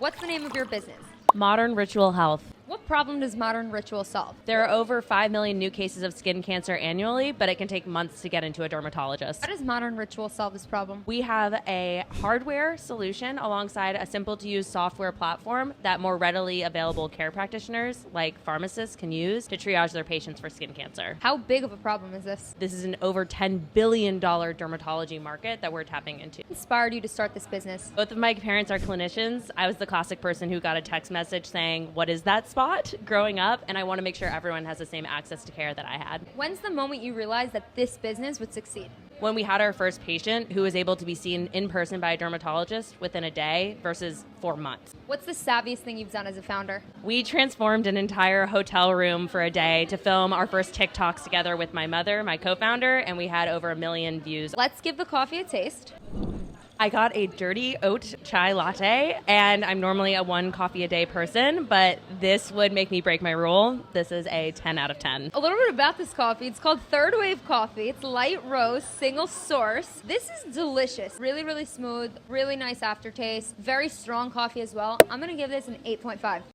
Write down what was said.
What's the name of your business? Modern Ritual Health. What problem does Modern Ritual solve? There are over 5 million new cases of skin cancer annually, but it can take months to get into a dermatologist. How does Modern Ritual solve this problem? We have a hardware solution alongside a simple-to-use software platform that more readily available care practitioners, like pharmacists, can use to triage their patients for skin cancer. How big of a problem is this? This is an over $10 billion dermatology market that we're tapping into. What inspired you to start this business? Both of my parents are clinicians. I was the classic person who got a text message saying, "What is that spot?" growing up, and I want to make sure everyone has the same access to care that I had. When's the moment you realized that this business would succeed? When we had our first patient who was able to be seen in person by a dermatologist within a day versus 4 months. What's the savviest thing you've done as a founder? We transformed an entire hotel room for a day to film our first TikToks together with my mother, my co-founder, and we had over 1 million views. Let's give the coffee a taste. I got a dirty oat chai latte, and I'm normally a 1 coffee a day person, but this would make me break my rule. This is a 10 out of 10. A little bit about this coffee. It's called Third Wave Coffee. It's light roast, single source. This is delicious. Really, really smooth, really nice aftertaste. Very strong coffee as well. I'm going to give this an 8.5.